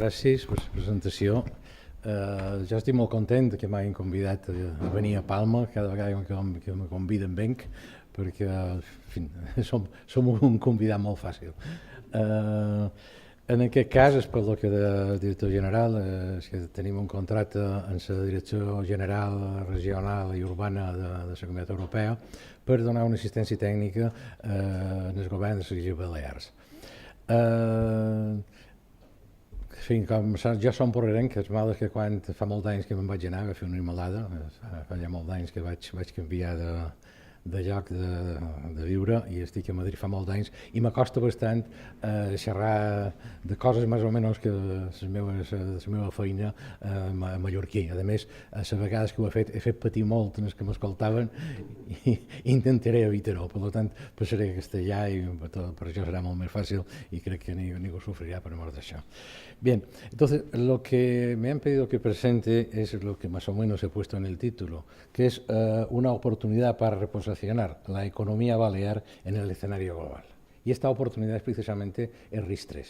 gràcies per la presentació. Jo estic molt content que m'hagin convidat a venir a Palma cada vegada que me conviden venc, perquè en fi, som un convidat molt fàcil. En aquest cas, és pel que de director general, és que tenim un contracte amb la Direcció General Regional i Urbana de la Comunitat Europea per donar una assistència tècnica al govern de les Illes Balears. Jo som porrerenc, és mal que quan fa molts anys que me'n vaig anar a fer una animalada, fa ja molts anys que vaig canviar de lloc de viure i estic a Madrid fa molts anys i m'acosta bastant xerrar de coses més o menys que la meva feina mallorquí. A més, a les vegades que ho he fet patir molt els que m'escoltaven i intentaré evitar-ho. Per tant, passaré a castellà i per això serà molt més fàcil y crec que ningú sufrirá por amor de això. Bien, entonces lo que me han pedido que presente es lo que más o menos he puesto en el título, que es una oportunidad para reposicionar la economía balear en el escenario global. Y esta oportunidad es precisamente el RIS3.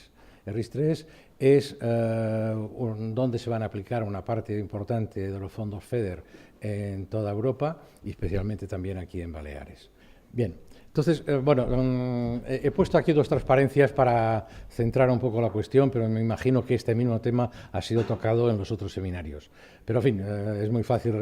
El RIS3 es donde se van a aplicar una parte importante de los fondos FEDER en toda Europa y especialmente también aquí en Baleares. Bien, entonces, he puesto aquí dos transparencias para centrar un poco la cuestión, pero me imagino que este mismo tema ha sido tocado en los otros seminarios. Pero, en fin, es muy fácil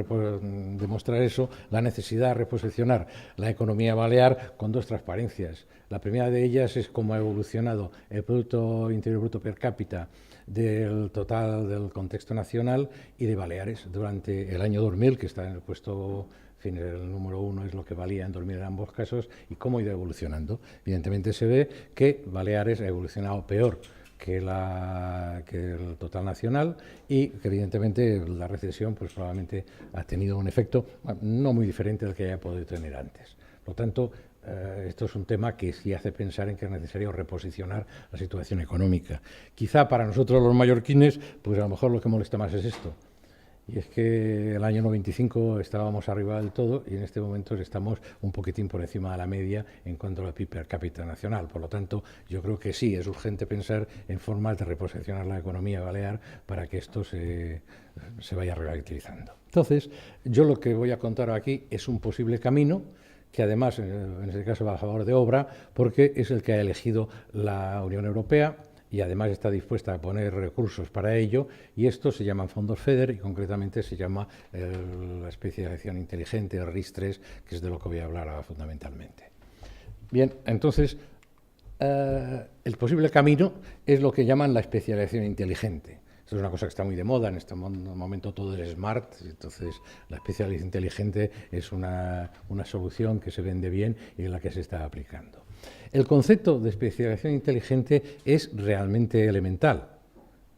demostrar eso, la necesidad de reposicionar la economía balear con dos transparencias. La primera de ellas es cómo ha evolucionado el Producto Interior Bruto per cápita del total del contexto nacional y de Baleares durante el año 2000, que está en el puesto... En fin, el número 1 es lo que valía en 2000 en ambos casos y cómo ha ido evolucionando. Evidentemente se ve que Baleares ha evolucionado peor que el total nacional y que evidentemente la recesión pues probablemente ha tenido un efecto no muy diferente del que haya podido tener antes. Por lo tanto, esto es un tema que sí hace pensar en que es necesario reposicionar la situación económica. Quizá para nosotros los mallorquines, pues a lo mejor lo que molesta más es esto. Y es que el año 95 estábamos arriba del todo y en este momento estamos un poquitín por encima de la media en cuanto al PIB per cápita nacional. Por lo tanto, yo creo que sí, es urgente pensar en formas de reposicionar la economía balear para que esto se vaya revitalizando. Entonces, yo lo que voy a contar aquí es un posible camino que además, en este caso, va a favor de obra, porque es el que ha elegido la Unión Europea y además está dispuesta a poner recursos para ello, y esto se llaman fondos FEDER y concretamente se llama la especialización inteligente, el RIS3, que es de lo que voy a hablar ahora fundamentalmente. Bien, entonces, el posible camino es lo que llaman la especialización inteligente. Esto es una cosa que está muy de moda, en este momento todo es smart, entonces la especialización inteligente es una solución que se vende bien y en la que se está aplicando. El concepto de especialización inteligente es realmente elemental,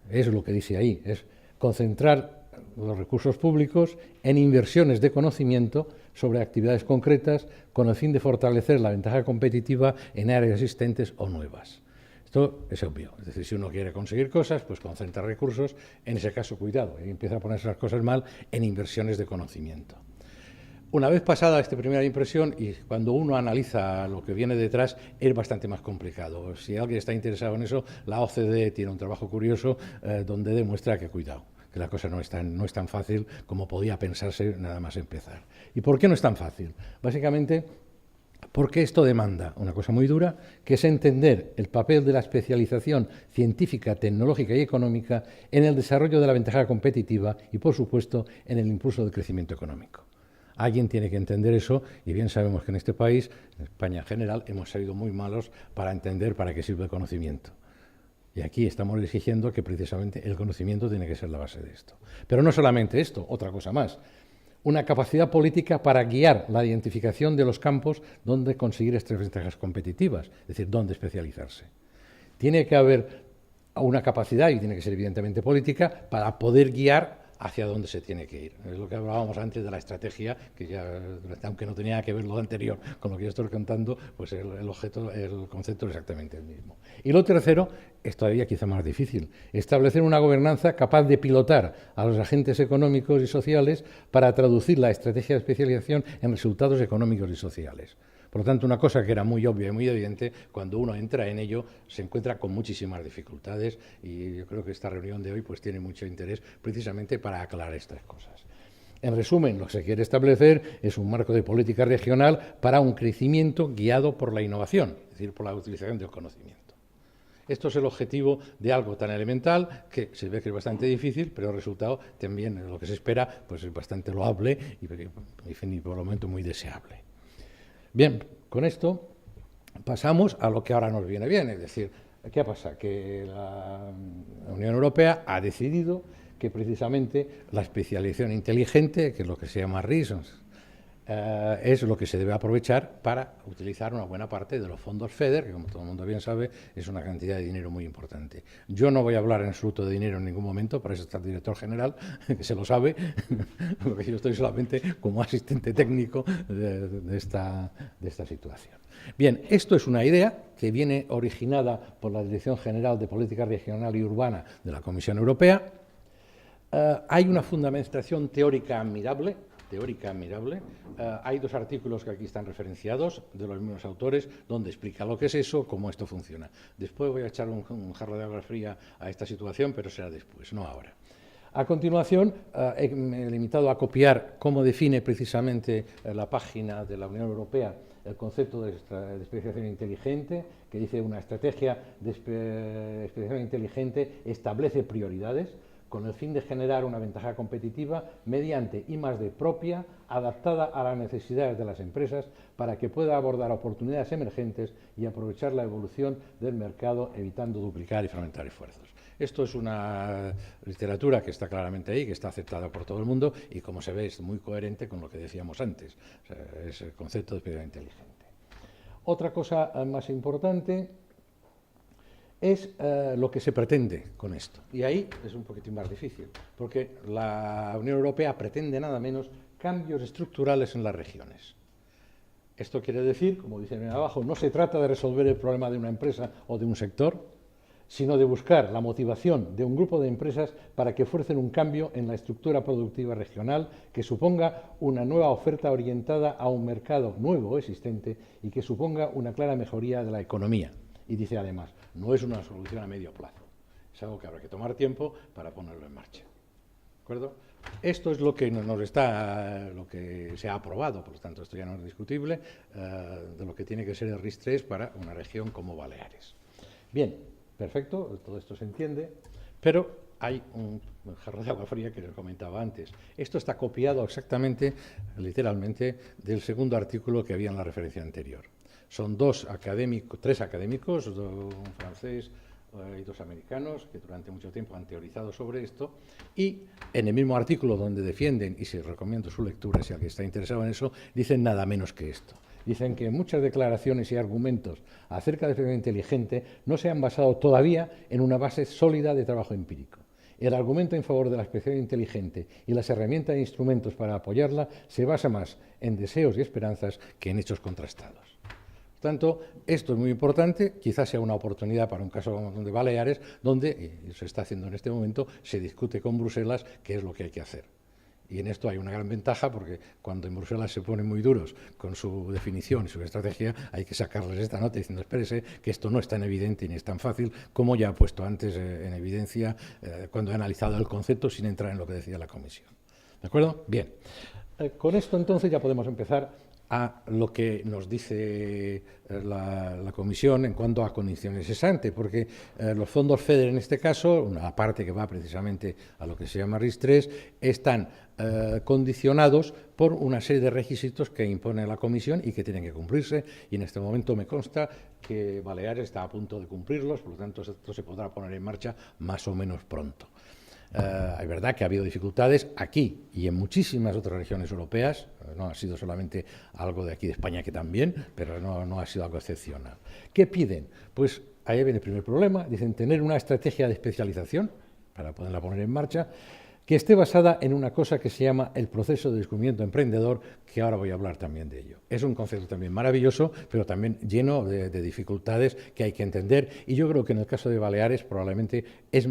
es lo que dice ahí, es concentrar los recursos públicos en inversiones de conocimiento sobre actividades concretas con el fin de fortalecer la ventaja competitiva en áreas existentes o nuevas. Esto es obvio, es decir, si uno quiere conseguir cosas, pues concentra recursos, en ese caso, cuidado, y empieza a ponerse las cosas mal en inversiones de conocimiento. Una vez pasada esta primera impresión y cuando uno analiza lo que viene detrás, es bastante más complicado. Si alguien está interesado en eso, la OCDE tiene un trabajo curioso donde demuestra que cuidado, que la cosa no es tan fácil como podía pensarse nada más empezar. ¿Y por qué no es tan fácil? Básicamente porque esto demanda una cosa muy dura, que es entender el papel de la especialización científica, tecnológica y económica en el desarrollo de la ventaja competitiva y, por supuesto, en el impulso del crecimiento económico. Alguien tiene que entender eso y bien sabemos que en este país, en España en general, hemos sido muy malos para entender para qué sirve el conocimiento. Y aquí estamos exigiendo que precisamente el conocimiento tiene que ser la base de esto. Pero no solamente esto, otra cosa más. Una capacidad política para guiar la identificación de los campos donde conseguir estas ventajas competitivas, es decir, dónde especializarse. Tiene que haber una capacidad, y tiene que ser evidentemente política, para poder guiar hacia dónde se tiene que ir. Es lo que hablábamos antes de la estrategia, que ya, aunque no tenía que ver lo anterior con lo que yo estoy contando, pues el concepto es exactamente el mismo. Y lo tercero es todavía quizá más difícil, establecer una gobernanza capaz de pilotar a los agentes económicos y sociales para traducir la estrategia de especialización en resultados económicos y sociales. Por lo tanto, una cosa que era muy obvia y muy evidente, cuando uno entra en ello, se encuentra con muchísimas dificultades, y yo creo que esta reunión de hoy pues tiene mucho interés precisamente para aclarar estas cosas. En resumen, lo que se quiere establecer es un marco de política regional para un crecimiento guiado por la innovación, es decir, por la utilización del conocimiento. Esto es el objetivo de algo tan elemental que se ve que es bastante difícil, pero el resultado también, lo que se espera, pues es bastante loable y por el momento muy deseable. Bien, con esto pasamos a lo que ahora nos viene bien, es decir, ¿qué pasa? Que la Unión Europea ha decidido que precisamente la especialización inteligente, que es lo que se llama RIS, es lo que se debe aprovechar para utilizar una buena parte de los fondos FEDER, que como todo el mundo bien sabe, es una cantidad de dinero muy importante. Yo no voy a hablar en absoluto de dinero en ningún momento, para eso está el director general, que se lo sabe, porque yo estoy solamente como asistente técnico de esta situación. Bien, esto es una idea que viene originada por la Dirección General de Política Regional y Urbana de la Comisión Europea. Hay una fundamentación teórica admirable. Hay dos artículos que aquí están referenciados de los mismos autores donde explica lo que es eso, cómo esto funciona. Después voy a echar un jarro de agua fría a esta situación, pero será después, no ahora. A continuación, me he limitado a copiar cómo define precisamente la página de la Unión Europea el concepto de especialización inteligente, que dice una estrategia de especialización inteligente establece prioridades con el fin de generar una ventaja competitiva mediante I+D propia, adaptada a las necesidades de las empresas, para que pueda abordar oportunidades emergentes y aprovechar la evolución del mercado, evitando duplicar y fragmentar esfuerzos. Esto es una literatura que está claramente ahí, que está aceptada por todo el mundo y, como se ve, es muy coherente con lo que decíamos antes. O sea, es el concepto de especialidad inteligente. Otra cosa más importante es lo que se pretende con esto. Y ahí es un poquitín más difícil, porque la Unión Europea pretende nada menos cambios estructurales en las regiones. Esto quiere decir, como dicen abajo, no se trata de resolver el problema de una empresa o de un sector, sino de buscar la motivación de un grupo de empresas para que fuercen un cambio en la estructura productiva regional que suponga una nueva oferta orientada a un mercado nuevo o existente y que suponga una clara mejoría de la economía. Y dice además, no es una solución a medio plazo, es algo que habrá que tomar tiempo para ponerlo en marcha. ¿De acuerdo? Esto es lo que lo que se ha aprobado, por lo tanto esto ya no es discutible, de lo que tiene que ser el RIS-3 para una región como Baleares. Bien, perfecto, todo esto se entiende, pero hay un jarro de agua fría que les comentaba antes. Esto está copiado exactamente, literalmente, del segundo artículo que había en la referencia anterior. Son tres académicos, un francés y dos americanos, que durante mucho tiempo han teorizado sobre esto, y en el mismo artículo donde defienden, y se recomiendo su lectura si alguien está interesado en eso, dicen nada menos que esto. Dicen que muchas declaraciones y argumentos acerca de la especialización inteligente no se han basado todavía en una base sólida de trabajo empírico. El argumento en favor de la especialización inteligente y las herramientas e instrumentos para apoyarla se basa más en deseos y esperanzas que en hechos contrastados. Por tanto, esto es muy importante, quizás sea una oportunidad para un caso de Baleares, donde, y se está haciendo en este momento, se discute con Bruselas qué es lo que hay que hacer. Y en esto hay una gran ventaja, porque cuando en Bruselas se ponen muy duros con su definición y su estrategia, hay que sacarles esta nota diciendo, espérese, que esto no es tan evidente ni es tan fácil como ya ha puesto antes en evidencia cuando he analizado el concepto sin entrar en lo que decía la Comisión. ¿De acuerdo? Bien. Con esto entonces ya podemos empezar a lo que nos dice la Comisión en cuanto a condiciones ex ante, porque los fondos FEDER en este caso, una parte que va precisamente a lo que se llama RIS-3, están condicionados por una serie de requisitos que impone la Comisión y que tienen que cumplirse, y en este momento me consta que Baleares está a punto de cumplirlos, por lo tanto esto se podrá poner en marcha más o menos pronto. Es verdad que ha habido dificultades aquí y en muchísimas otras regiones europeas, no ha sido solamente algo de aquí de España, que también, pero no ha sido algo excepcional. ¿Qué piden? Pues ahí viene el primer problema, dicen tener una estrategia de especialización para poderla poner en marcha, que esté basada en una cosa que se llama el proceso de descubrimiento emprendedor, que ahora voy a hablar también de ello. Es un concepto también maravilloso, pero también lleno de dificultades que hay que entender, y yo creo que en el caso de Baleares probablemente es,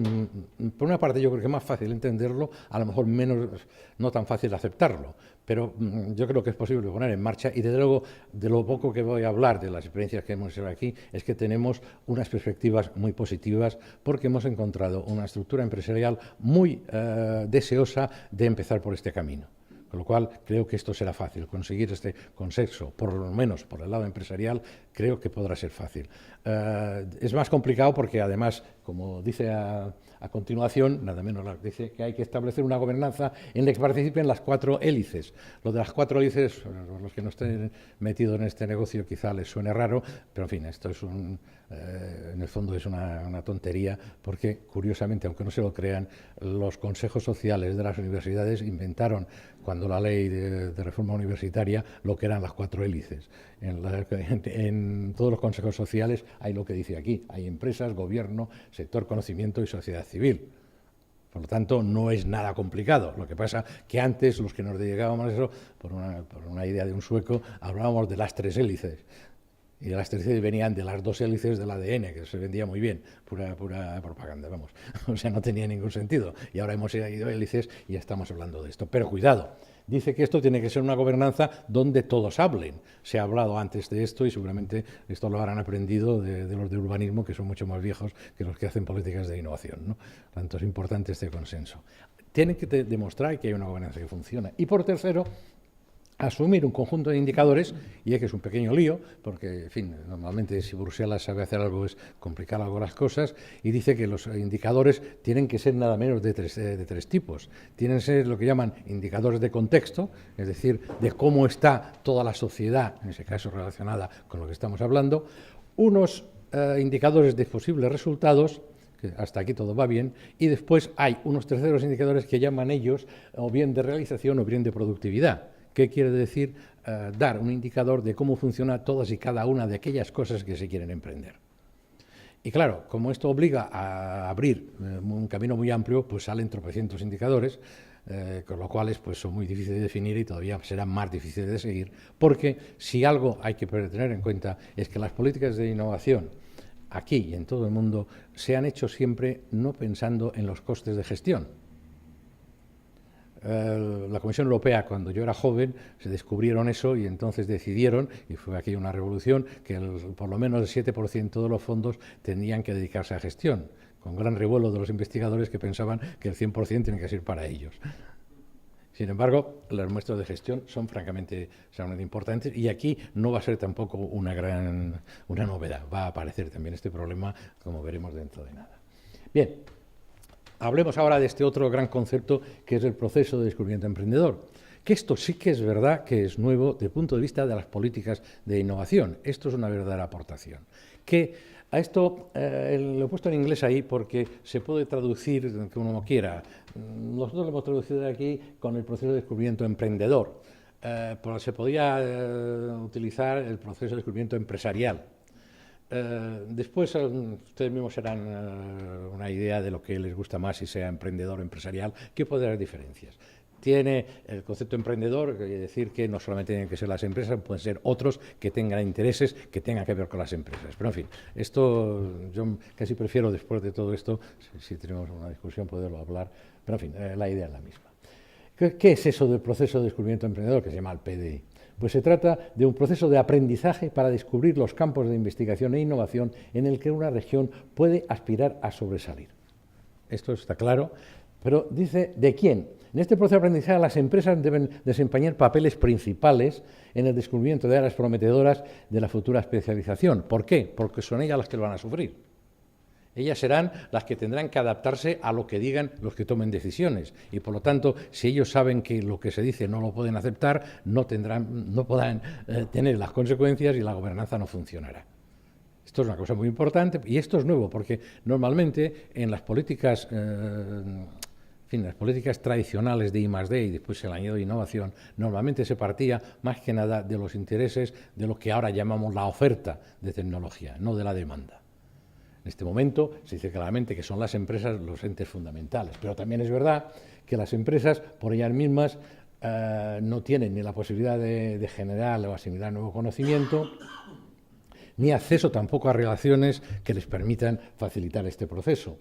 por una parte yo creo que es más fácil entenderlo, a lo mejor menos, no tan fácil aceptarlo, pero yo creo que es posible poner en marcha, y desde luego de lo poco que voy a hablar de las experiencias que hemos hecho aquí es que tenemos unas perspectivas muy positivas, porque hemos encontrado una estructura empresarial muy deseosa de empezar por este camino. Con lo cual, creo que esto será fácil. Conseguir este consenso, por lo menos por el lado empresarial, creo que podrá ser fácil. Es más complicado porque, además, como dice a continuación, nada menos dice que hay que establecer una gobernanza en la que participen las 4 hélices. Lo de las 4 hélices, los que no estén metidos en este negocio quizá les suene raro, pero en fin, esto es en el fondo es una tontería, porque curiosamente, aunque no se lo crean, los consejos sociales de las universidades inventaron, cuando la ley de reforma universitaria, lo que eran las 4 hélices. En todos los consejos sociales hay lo que dice aquí, hay empresas, gobierno, sector conocimiento y sociedad civil. Por lo tanto, no es nada complicado. Lo que pasa que antes, los que nos dedicábamos a eso, por una idea de un sueco, hablábamos de las 3 hélices. Y de las 3 hélices venían de las 2 hélices del ADN, que se vendía muy bien, pura propaganda, vamos. O sea, no tenía ningún sentido. Y ahora hemos ido a hélices y ya estamos hablando de esto. Pero cuidado, dice que esto tiene que ser una gobernanza donde todos hablen. Se ha hablado antes de esto y seguramente esto lo habrán aprendido de los de urbanismo, que son mucho más viejos que los que hacen políticas de innovación, ¿no? Por tanto, es importante este consenso. Tienen que demostrar que hay una gobernanza que funciona. Y por tercero, asumir un conjunto de indicadores, y es que es un pequeño lío, porque, en fin, normalmente si Bruselas sabe hacer algo es complicar algo las cosas, y dice que los indicadores tienen que ser nada menos de tres tipos. Tienen que ser lo que llaman indicadores de contexto, es decir, de cómo está toda la sociedad, en ese caso relacionada con lo que estamos hablando, unos indicadores de posibles resultados, que hasta aquí todo va bien, y después hay unos terceros indicadores que llaman ellos o bien de realización o bien de productividad. ¿Qué quiere decir? Dar un indicador de cómo funciona todas y cada una de aquellas cosas que se quieren emprender. Y claro, como esto obliga a abrir un camino muy amplio, pues salen tropecientos indicadores, con lo cual pues, son muy difíciles de definir y todavía serán más difíciles de seguir, porque si algo hay que tener en cuenta es que las políticas de innovación aquí y en todo el mundo se han hecho siempre no pensando en los costes de gestión. La Comisión Europea, cuando yo era joven, se descubrieron eso y entonces decidieron, y fue aquí una revolución, que por lo menos el 7% de los fondos tenían que dedicarse a gestión, con gran revuelo de los investigadores que pensaban que el 100% tiene que ser para ellos. Sin embargo, las muestras de gestión son francamente importantes, y aquí no va a ser tampoco una novedad. Va a aparecer también este problema, como veremos dentro de nada. Bien. Hablemos ahora de este otro gran concepto, que es el proceso de descubrimiento emprendedor. Que esto sí que es verdad que es nuevo desde el punto de vista de las políticas de innovación. Esto es una verdadera aportación. Que a esto lo he puesto en inglés ahí porque se puede traducir como uno quiera. Nosotros lo hemos traducido aquí con el proceso de descubrimiento emprendedor. Pero se podía utilizar el proceso de descubrimiento empresarial. Después ustedes mismos serán una idea de lo que les gusta más, si sea emprendedor o empresarial, que puede haber diferencias. Tiene el concepto emprendedor, quiere decir que no solamente tienen que ser las empresas, pueden ser otros que tengan intereses que tengan que ver con las empresas. Pero en fin, esto yo casi prefiero, después de todo esto, si tenemos una discusión, poderlo hablar, pero en fin, la idea es la misma. ¿Qué es eso del proceso de descubrimiento emprendedor que se llama el PDI? Pues se trata de un proceso de aprendizaje para descubrir los campos de investigación e innovación en el que una región puede aspirar a sobresalir. Esto está claro, pero dice ¿de quién? En este proceso de aprendizaje las empresas deben desempeñar papeles principales en el descubrimiento de áreas prometedoras de la futura especialización. ¿Por qué? Porque son ellas las que lo van a sufrir. Ellas serán las que tendrán que adaptarse a lo que digan los que tomen decisiones, y por lo tanto, si ellos saben que lo que se dice no lo pueden aceptar, no podrán tener las consecuencias y la gobernanza no funcionará. Esto es una cosa muy importante, y esto es nuevo porque normalmente en las políticas las políticas tradicionales de I+D y después se le añadió innovación, normalmente se partía más que nada de los intereses de lo que ahora llamamos la oferta de tecnología, no de la demanda. En este momento se dice claramente que son las empresas los entes fundamentales, pero también es verdad que las empresas, por ellas mismas, no tienen ni la posibilidad de generar o asimilar nuevo conocimiento, ni acceso tampoco a relaciones que les permitan facilitar este proceso.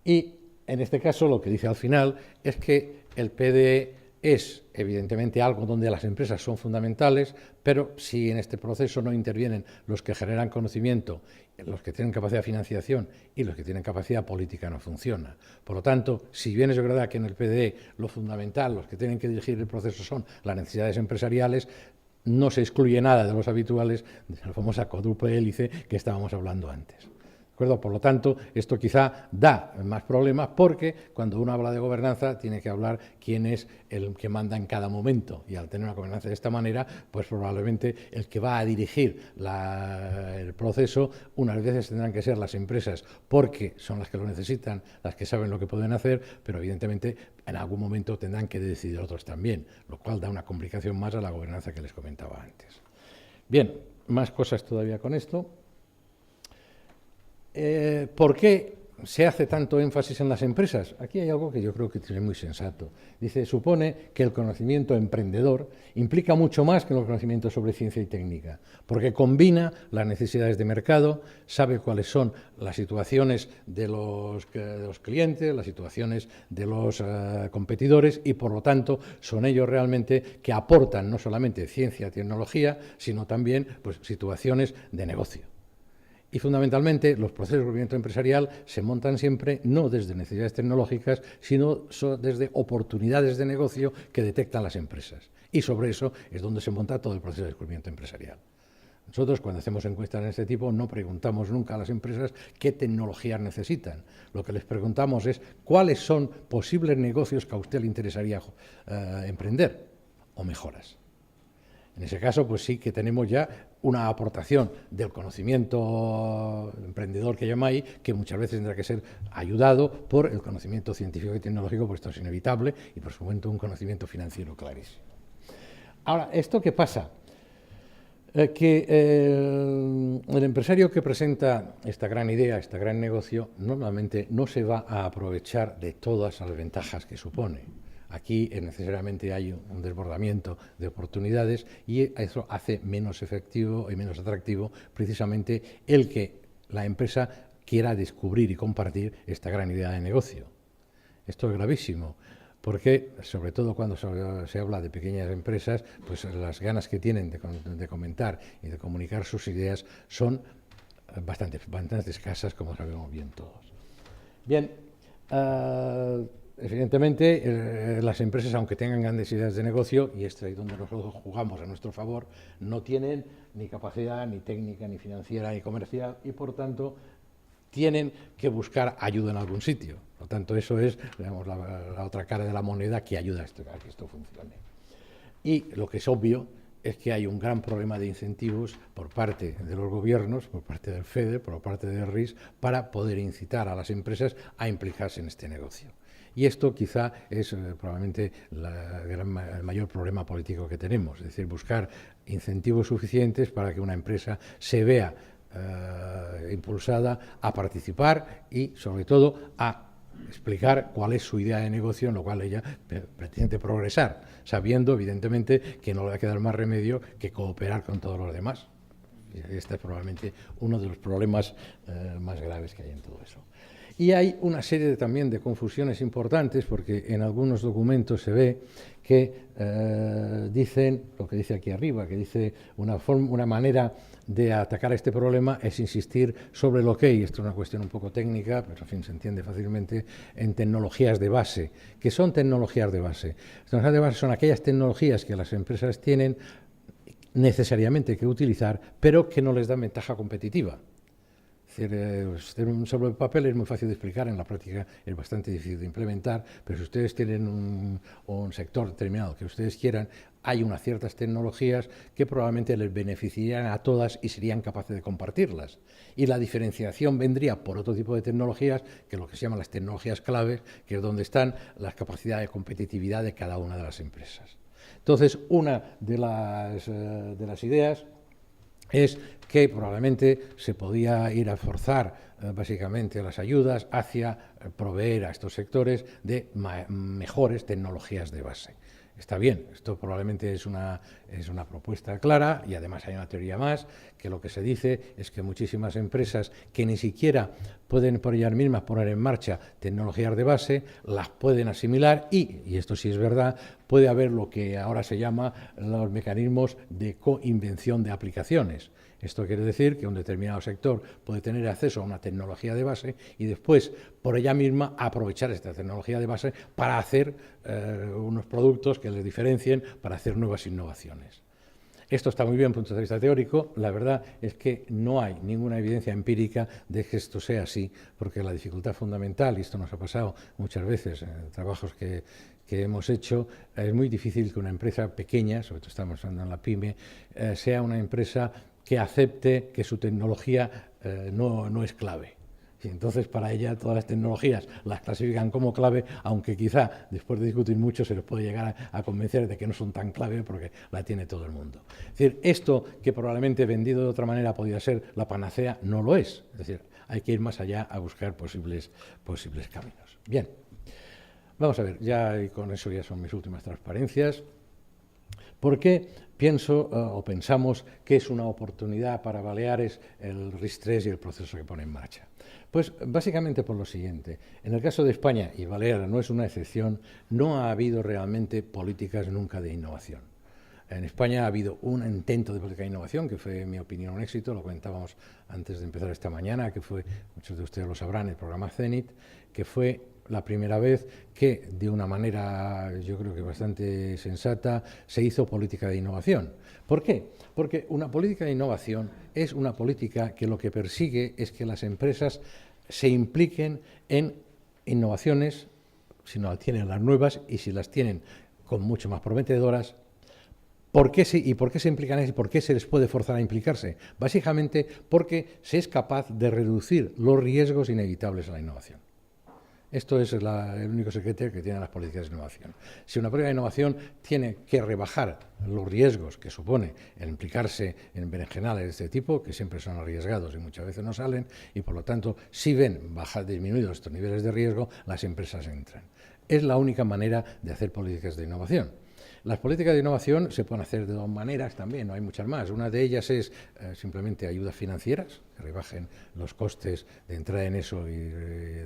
Y en este caso lo que dice al final es que el PDE es evidentemente algo donde las empresas son fundamentales, pero si en este proceso no intervienen los que generan conocimiento, los que tienen capacidad de financiación y los que tienen capacidad política, no funciona. Por lo tanto, si bien es verdad que en el PDE lo fundamental, los que tienen que dirigir el proceso son las necesidades empresariales, no se excluye nada de los habituales de la famosa cuádruple hélice que estábamos hablando antes. ¿De acuerdo? Por lo tanto, esto quizá da más problemas porque cuando uno habla de gobernanza tiene que hablar quién es el que manda en cada momento, y al tener una gobernanza de esta manera, pues probablemente el que va a dirigir el proceso unas veces tendrán que ser las empresas porque son las que lo necesitan, las que saben lo que pueden hacer, pero evidentemente en algún momento tendrán que decidir otros también, lo cual da una complicación más a la gobernanza que les comentaba antes. Bien, más cosas todavía con esto. ¿Por qué se hace tanto énfasis en las empresas? Aquí hay algo que yo creo que es muy sensato. Dice, supone que el conocimiento emprendedor implica mucho más que el conocimiento sobre ciencia y técnica, porque combina las necesidades de mercado, sabe cuáles son las situaciones de los clientes, las situaciones de los competidores, y por lo tanto son ellos realmente que aportan no solamente ciencia y tecnología, sino también pues, situaciones de negocio. Y fundamentalmente los procesos de descubrimiento empresarial se montan siempre no desde necesidades tecnológicas, sino desde oportunidades de negocio que detectan las empresas. Y sobre eso es donde se monta todo el proceso de descubrimiento empresarial. Nosotros, cuando hacemos encuestas de este tipo, no preguntamos nunca a las empresas qué tecnologías necesitan. Lo que les preguntamos es cuáles son posibles negocios que a usted le interesaría emprender o mejoras. En ese caso, pues sí que tenemos ya una aportación del conocimiento emprendedor que llamáis, que muchas veces tendrá que ser ayudado por el conocimiento científico y tecnológico, pues esto es inevitable, y por supuesto un conocimiento financiero clarísimo. Ahora, ¿esto qué pasa? Que el empresario que presenta esta gran idea, este gran negocio, normalmente no se va a aprovechar de todas las ventajas que supone. Aquí necesariamente hay un desbordamiento de oportunidades y eso hace menos efectivo y menos atractivo precisamente el que la empresa quiera descubrir y compartir esta gran idea de negocio. Esto es gravísimo, porque sobre todo cuando se habla de pequeñas empresas, pues las ganas que tienen de comentar y de comunicar sus ideas son bastante escasas, como sabemos bien todos. Bien, evidentemente, las empresas, aunque tengan grandes ideas de negocio, y es ahí donde nosotros jugamos a nuestro favor, no tienen ni capacidad, ni técnica, ni financiera, ni comercial, y por tanto tienen que buscar ayuda en algún sitio. Por lo tanto, eso es, digamos, la otra cara de la moneda que ayuda a que esto funcione. Y lo que es obvio es que hay un gran problema de incentivos por parte de los gobiernos, por parte del FEDER, por parte del RIS, para poder incitar a las empresas a implicarse en este negocio. Y esto quizá es probablemente el mayor problema político que tenemos, es decir, buscar incentivos suficientes para que una empresa se vea impulsada a participar y, sobre todo, a explicar cuál es su idea de negocio, en lo cual ella pretende progresar, sabiendo, evidentemente, que no le va a quedar más remedio que cooperar con todos los demás. Este es probablemente uno de los problemas más graves que hay en todo eso. Y hay una serie también de confusiones importantes, porque en algunos documentos se ve que dicen, lo que dice aquí arriba, que dice una manera de atacar este problema es insistir sobre lo que, y esto es una cuestión un poco técnica, pero en fin se entiende fácilmente, en tecnologías de base. ¿Qué son tecnologías de base? Las tecnologías de base son aquellas tecnologías que las empresas tienen necesariamente que utilizar, pero que no les dan ventaja competitiva. Es decir, sobre el papel es muy fácil de explicar, en la práctica es bastante difícil de implementar, pero si ustedes tienen un sector determinado que ustedes quieran, hay unas ciertas tecnologías que probablemente les beneficiarían a todas y serían capaces de compartirlas. Y la diferenciación vendría por otro tipo de tecnologías, que es lo que se llaman las tecnologías claves, que es donde están las capacidades de competitividad de cada una de las empresas. Entonces, una de las ideas es que probablemente se podía ir a forzar básicamente las ayudas hacia proveer a estos sectores de mejores tecnologías de base. Está bien, esto probablemente es una propuesta clara y además hay una teoría más, que lo que se dice es que muchísimas empresas que ni siquiera pueden por ellas mismas poner en marcha tecnologías de base, las pueden asimilar y esto sí es verdad, puede haber lo que ahora se llama los mecanismos de coinvención de aplicaciones. Esto quiere decir que un determinado sector puede tener acceso a una tecnología de base y después, por ella misma, aprovechar esta tecnología de base para hacer unos productos que les diferencien, para hacer nuevas innovaciones. Esto está muy bien desde el punto de vista teórico. La verdad es que no hay ninguna evidencia empírica de que esto sea así, porque la dificultad fundamental, y esto nos ha pasado muchas veces en trabajos que hemos hecho, es muy difícil que una empresa pequeña, sobre todo estamos hablando en la PYME, sea una empresa que acepte que su tecnología no es clave. Y entonces para ella todas las tecnologías las clasifican como clave, aunque quizá después de discutir mucho se les puede llegar a convencer de que no son tan clave porque la tiene todo el mundo. Es decir, esto que probablemente vendido de otra manera podría ser la panacea, no lo es. Es decir, hay que ir más allá a buscar posibles caminos. Bien, vamos a ver, ya y con eso ya son mis últimas transparencias. ¿Por qué pienso o pensamos que es una oportunidad para Baleares el RIS3 y el proceso que pone en marcha? Pues básicamente por lo siguiente. En el caso de España, y Baleares no es una excepción, no ha habido realmente políticas nunca de innovación. En España ha habido un intento de política de innovación que fue, en mi opinión, un éxito, lo comentábamos antes de empezar esta mañana, que fue, muchos de ustedes lo sabrán, el programa CENIT, que fue la primera vez que, de una manera yo creo que bastante sensata, se hizo política de innovación. ¿Por qué? Porque una política de innovación es una política que lo que persigue es que las empresas se impliquen en innovaciones, si no tienen las nuevas y si las tienen con mucho más prometedoras. ¿Por qué se implican y por qué se les puede forzar a implicarse? Básicamente porque se es capaz de reducir los riesgos inevitables a la innovación. Esto es el único secreto que tienen las políticas de innovación. Si una política de innovación tiene que rebajar los riesgos que supone el implicarse en berenjenales de este tipo, que siempre son arriesgados y muchas veces no salen, y por lo tanto, si ven disminuidos estos niveles de riesgo, las empresas entran. Es la única manera de hacer políticas de innovación. Las políticas de innovación se pueden hacer de dos maneras también, no hay muchas más. Una de ellas es simplemente ayudas financieras, que rebajen los costes de entrar en eso y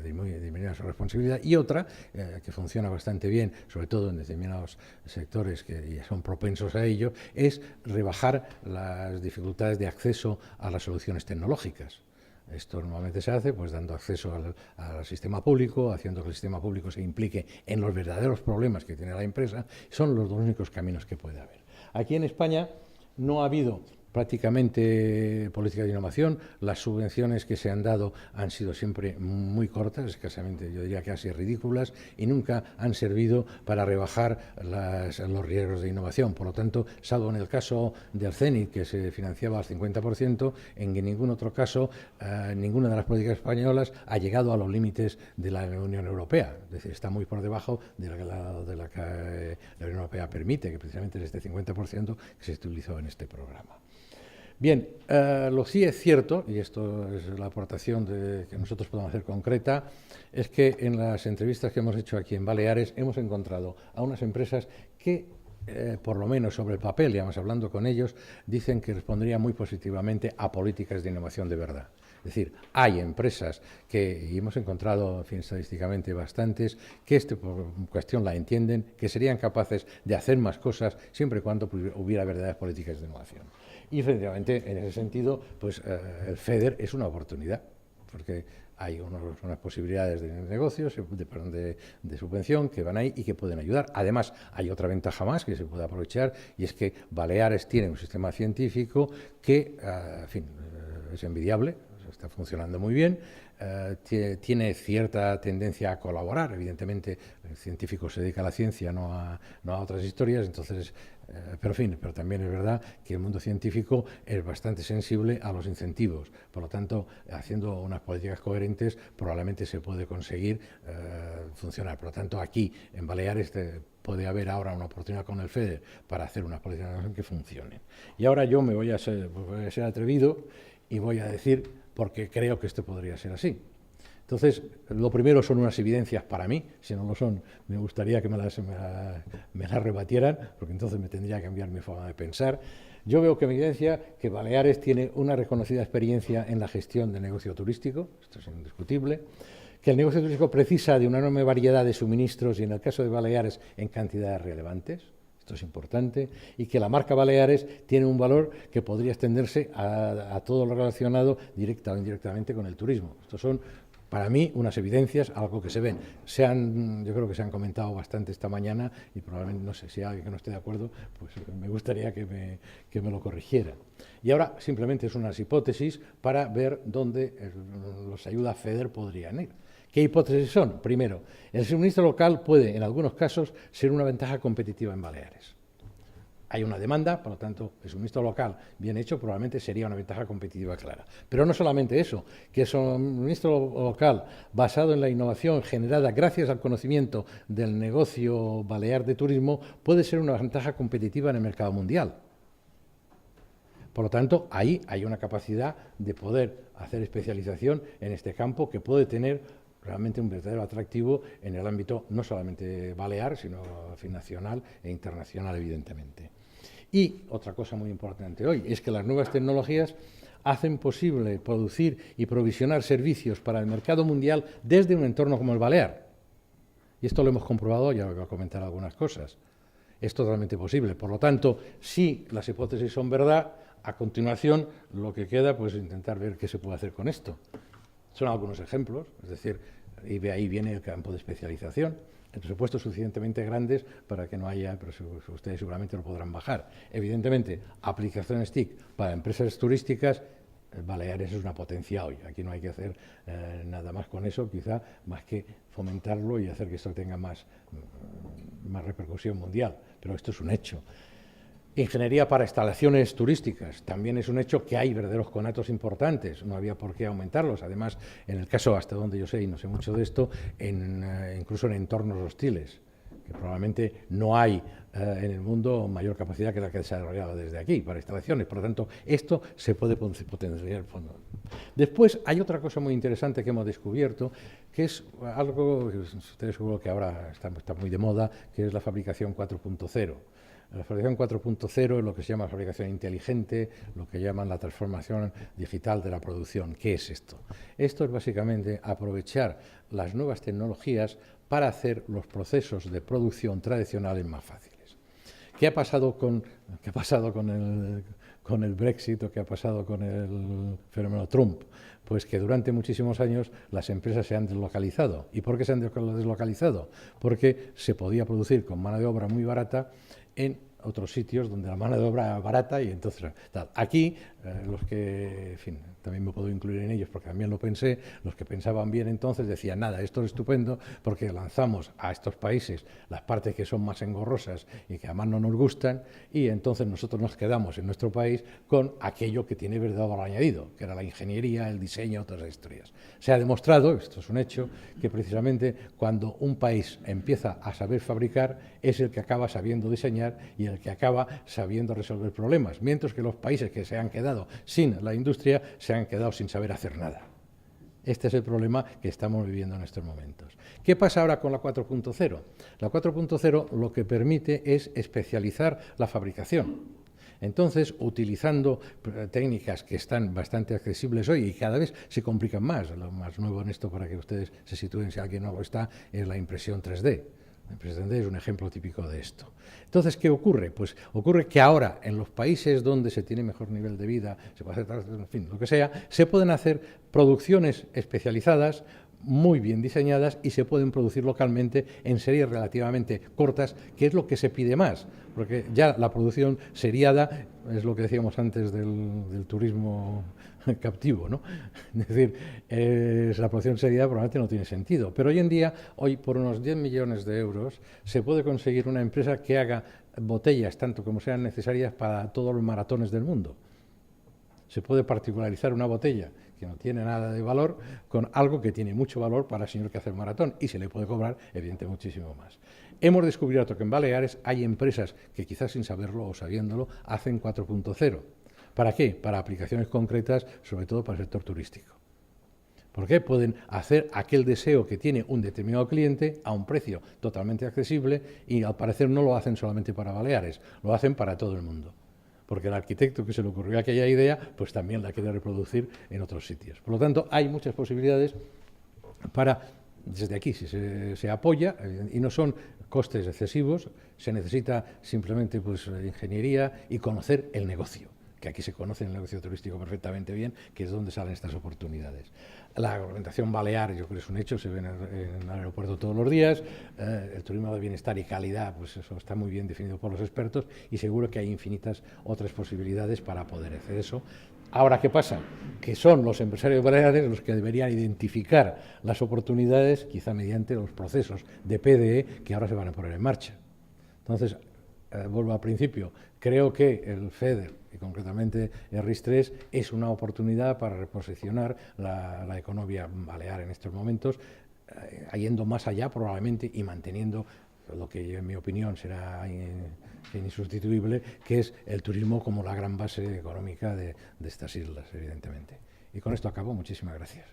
disminuir su responsabilidad. Y otra, que funciona bastante bien, sobre todo en determinados sectores que son propensos a ello, es rebajar las dificultades de acceso a las soluciones tecnológicas. Esto normalmente se hace pues dando acceso al sistema público, haciendo que el sistema público se implique en los verdaderos problemas que tiene la empresa. Son los dos únicos caminos que puede haber. Aquí en España no ha habido prácticamente política de innovación. Las subvenciones que se han dado han sido siempre muy cortas, escasamente, yo diría casi ridículas, y nunca han servido para rebajar los riesgos de innovación. Por lo tanto, salvo en el caso del CENIT, que se financiaba al 50%, en ningún otro caso, ninguna de las políticas españolas ha llegado a los límites de la Unión Europea. Es decir, está muy por debajo de la que la Unión Europea permite, que precisamente es este 50% que se utilizó en este programa. Bien, lo sí es cierto, y esto es la aportación que nosotros podemos hacer concreta, es que en las entrevistas que hemos hecho aquí en Baleares hemos encontrado a unas empresas que, por lo menos sobre el papel, y además hablando con ellos, dicen que responderían muy positivamente a políticas de innovación de verdad. Es decir, hay empresas y hemos encontrado, en fin, estadísticamente bastantes, que esta cuestión la entienden, que serían capaces de hacer más cosas siempre y cuando hubiera verdaderas políticas de innovación. Y efectivamente, en ese sentido, pues el FEDER es una oportunidad, porque hay unas posibilidades de negocios, de subvención que van ahí y que pueden ayudar. Además, hay otra ventaja más que se puede aprovechar, y es que Baleares tiene un sistema científico que, en fin, es envidiable, está funcionando muy bien, tiene cierta tendencia a colaborar. Evidentemente, el científico se dedica a la ciencia, no a otras historias, entonces... pero también es verdad que el mundo científico es bastante sensible a los incentivos. Por lo tanto, haciendo unas políticas coherentes, probablemente se puede conseguir funcionar. Por lo tanto, aquí en Baleares puede haber ahora una oportunidad con el FEDER para hacer unas políticas que funcionen. Y ahora yo voy a ser atrevido y voy a decir porque creo que esto podría ser así. Entonces, lo primero son unas evidencias para mí, si no lo son, me gustaría que me las rebatieran, porque entonces me tendría que cambiar mi forma de pensar. Yo veo que evidencia que Baleares tiene una reconocida experiencia en la gestión del negocio turístico, esto es indiscutible, que el negocio turístico precisa de una enorme variedad de suministros y, en el caso de Baleares, en cantidades relevantes. Esto es importante, y que la marca Baleares tiene un valor que podría extenderse a todo lo relacionado directa o indirectamente con el turismo. Estos son, para mí, unas evidencias, algo que se ven. Yo creo que se han comentado bastante esta mañana y probablemente, no sé, si hay alguien que no esté de acuerdo, pues me gustaría que me lo corrigiera. Y ahora simplemente es unas hipótesis para ver dónde los ayuda FEDER podrían ir. ¿Qué hipótesis son? Primero, el suministro local puede, en algunos casos, ser una ventaja competitiva en Baleares. Hay una demanda, por lo tanto, el suministro local bien hecho probablemente sería una ventaja competitiva clara. Pero no solamente eso, que el suministro local basado en la innovación generada gracias al conocimiento del negocio balear de turismo puede ser una ventaja competitiva en el mercado mundial. Por lo tanto, ahí hay una capacidad de poder hacer especialización en este campo que puede tener realmente un verdadero atractivo en el ámbito no solamente balear, sino nacional e internacional, evidentemente. Y otra cosa muy importante hoy es que las nuevas tecnologías hacen posible producir y provisionar servicios para el mercado mundial desde un entorno como el balear. Y esto lo hemos comprobado, ya voy a comentar algunas cosas. Es totalmente posible. Por lo tanto, si las hipótesis son verdad, a continuación lo que queda pues intentar ver qué se puede hacer con esto. Son algunos ejemplos, es decir, y de ahí viene el campo de especialización, en presupuestos suficientemente grandes para que no haya, pero ustedes seguramente lo podrán bajar. Evidentemente, aplicaciones TIC para empresas turísticas, Baleares es una potencia hoy. Aquí no hay que hacer nada más con eso, quizá más que fomentarlo y hacer que esto tenga más repercusión mundial, pero esto es un hecho. Ingeniería para instalaciones turísticas. También es un hecho que hay verdaderos conatos importantes, no había por qué aumentarlos. Además, en el caso, hasta donde yo sé, y no sé mucho de esto, incluso en entornos hostiles, que probablemente no hay en el mundo mayor capacidad que la que se ha desarrollado desde aquí para instalaciones. Por lo tanto, esto se puede potenciar. Después, hay otra cosa muy interesante que hemos descubierto, que es algo que ustedes seguro que ahora está muy de moda, que es la fabricación 4.0. La fabricación 4.0 es lo que se llama fabricación inteligente, lo que llaman la transformación digital de la producción. ¿Qué es esto? Esto es básicamente aprovechar las nuevas tecnologías para hacer los procesos de producción tradicionales más fáciles. ¿Qué ha pasado con el Brexit o qué ha pasado con el fenómeno Trump? Pues que durante muchísimos años las empresas se han deslocalizado. ¿Y por qué se han deslocalizado? Porque se podía producir con mano de obra muy barata en otros sitios donde la mano de obra es barata y entonces tal. Aquí los que, en fin, también me puedo incluir en ellos porque también lo pensé, los que pensaban bien entonces decían, nada, esto es estupendo porque lanzamos a estos países las partes que son más engorrosas y que además no nos gustan y entonces nosotros nos quedamos en nuestro país con aquello que tiene verdadero valor añadido, que era la ingeniería, el diseño, todas las historias. Se ha demostrado, esto es un hecho, que precisamente cuando un país empieza a saber fabricar es el que acaba sabiendo diseñar y el que acaba sabiendo resolver problemas, mientras que los países que se han quedado sin la industria se han quedado sin saber hacer nada. Este es el problema que estamos viviendo en estos momentos. ¿Qué pasa ahora con la 4.0? La 4.0 lo que permite es especializar la fabricación. Entonces, utilizando técnicas que están bastante accesibles hoy y cada vez se complican más, lo más nuevo en esto para que ustedes se sitúen, si alguien no lo está, es la impresión 3D. La impresión 3D es un ejemplo típico de esto. Entonces, ¿qué ocurre? Pues ocurre que ahora, en los países donde se tiene mejor nivel de vida, se puede hacer, en fin, lo que sea, se pueden hacer producciones especializadas, muy bien diseñadas y se pueden producir localmente en series relativamente cortas, que es lo que se pide más, porque ya la producción seriada es lo que decíamos antes del turismo captivo, ¿no? Es decir, la producción seriada probablemente no tiene sentido, pero hoy en día, por unos 10 millones de euros, se puede conseguir una empresa que haga botellas tanto como sean necesarias para todos los maratones del mundo. Se puede particularizar una botella que no tiene nada de valor con algo que tiene mucho valor para el señor que hace el maratón y se le puede cobrar, evidentemente, muchísimo más. Hemos descubierto que en Baleares hay empresas que quizás sin saberlo o sabiéndolo hacen 4.0. ¿Para qué? Para aplicaciones concretas, sobre todo para el sector turístico. Porque pueden hacer aquel deseo que tiene un determinado cliente a un precio totalmente accesible y al parecer no lo hacen solamente para Baleares, lo hacen para todo el mundo. Porque el arquitecto que se le ocurrió aquella idea, pues también la quiere reproducir en otros sitios. Por lo tanto, hay muchas posibilidades para, desde aquí, si se apoya, y no son costes excesivos, se necesita simplemente pues, ingeniería y conocer el negocio, que aquí se conoce el negocio turístico perfectamente bien, que es donde salen estas oportunidades. La alimentación balear, yo creo que es un hecho, se ve en el aeropuerto todos los días, el turismo de bienestar y calidad, pues eso está muy bien definido por los expertos y seguro que hay infinitas otras posibilidades para poder hacer eso. Ahora, ¿qué pasa? Que son los empresarios baleares los que deberían identificar las oportunidades, quizá mediante los procesos de PDE que ahora se van a poner en marcha. Entonces, vuelvo al principio, creo que el FEDER y concretamente el RIS3 es una oportunidad para reposicionar la economía balear en estos momentos, yendo más allá probablemente y manteniendo lo que en mi opinión será insustituible, que es el turismo como la gran base económica de estas islas, evidentemente. Y con esto acabo. Muchísimas gracias.